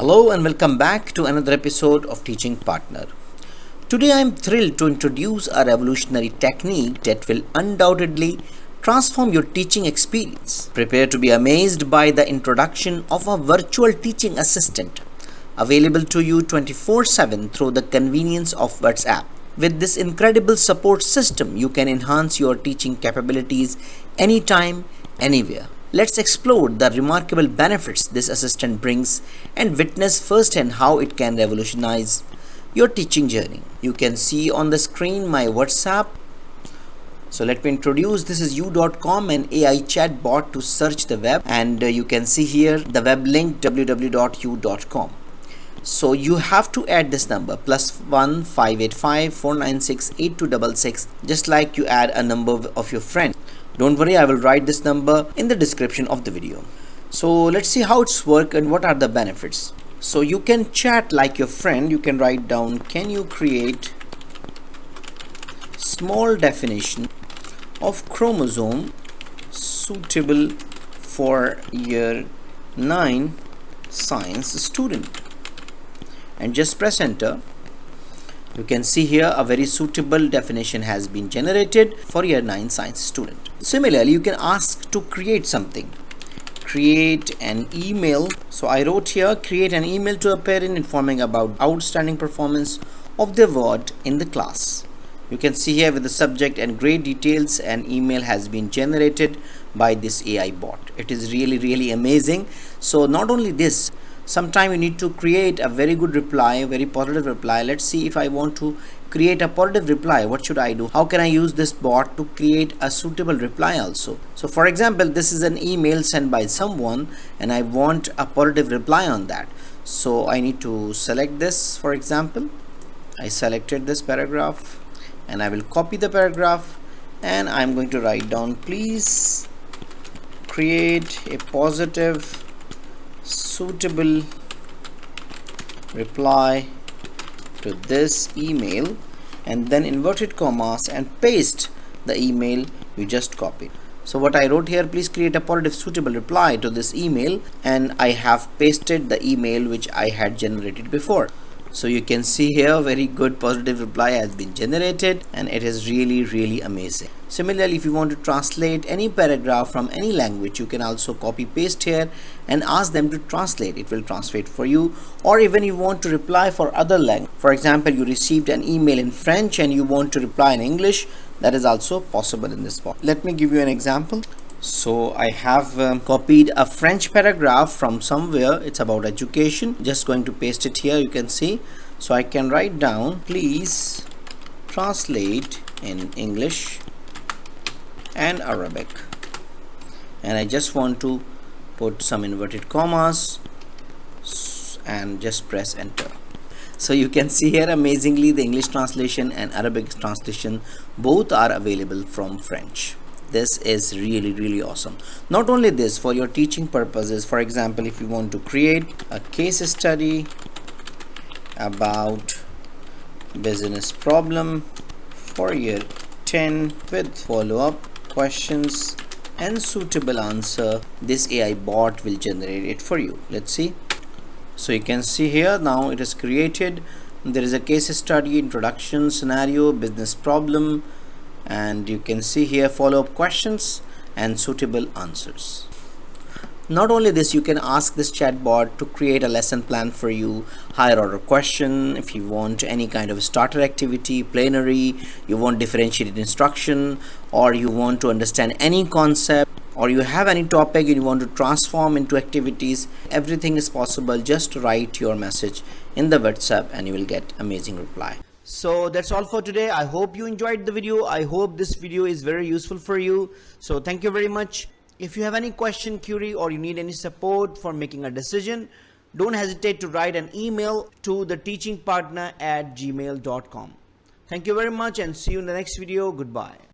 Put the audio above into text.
Hello and welcome back to another episode of Teaching Partner. Today I am thrilled to introduce a revolutionary technique that will undoubtedly transform your teaching experience. Prepare to be amazed by the introduction of a virtual teaching assistant available to you 24/7 through the convenience of WhatsApp. With this incredible support system, you can enhance your teaching capabilities anytime, anywhere. Let's explore the remarkable benefits this assistant brings and witness firsthand how it can revolutionize your teaching journey. You can see on the screen my WhatsApp. So let me introduce, this is you.com, an AI chatbot to search the web, and you can see here the web link www.you.com. So you have to add this number +1 585 496 8266, just like you add a number of your friend. Don't worry, I will write this number in the description of the video. So let's see how it's work and what are the benefits. So you can chat like your friend. You can write down, can you create small definition of chromosome suitable for year 9 science student, and just press enter. You can see here a very suitable definition has been generated for year 9 science student. Similarly, you can ask to create something. Create an email. So I wrote here, create an email to a parent informing about outstanding performance of their ward in the class. You can see here with the subject and grade details, an email has been generated by this AI bot. It is really amazing. So not only this, sometime you need to create a very good reply, a very positive reply. Let's see, if I want to create a positive reply, what should I do? How can I use this bot to create a suitable reply also? So for example, this is an email sent by someone and I want a positive reply on that. So I need to select this. For example, I selected this paragraph and I will copy the paragraph and I'm going to write down, please create a positive suitable reply to this email, and then inverted commas and paste the email you just copied. So what I wrote here, please create a positive suitable reply to this email, and I have pasted the email which I had generated before. So you can see here very good positive reply has been generated, and it is really amazing. Similarly, if you want to translate any paragraph from any language, you can also copy paste here and ask them to translate. It will translate for you. Or even you want to reply for other language. For example, you received an email in French and you want to reply in English. That is also possible in this bot. Let me give you an example. So I have copied a French paragraph from somewhere. It's about education. Just going to paste it here. You can see. So I can write down, please translate in English and Arabic, and I just want to put some inverted commas and just press enter. So you can see here amazingly the English translation and Arabic translation both are available from French. This is really awesome. Not only this, for your teaching purposes, for example, if you want to create a case study about business problem for year 10 with follow-up questions and suitable answer, this AI bot will generate it for you. Let's see. So you can see here now it is created. There is a case study, introduction, scenario, business problem, and you can see here follow-up questions and suitable answers. Not only this, you can ask this chatbot to create a lesson plan for you, higher order question, if you want any kind of starter activity, plenary, you want differentiated instruction, or you want to understand any concept, or you have any topic and you want to transform into activities. Everything is possible. Just write your message in the WhatsApp and you will get amazing reply. So that's all for today. I hope you enjoyed the video. I hope this video is very useful for you. So thank you very much. If you have any question, query, or you need any support for making a decision, don't hesitate to write an email to theteachingpartner@gmail.com. Thank you very much and see you in the next video. Goodbye.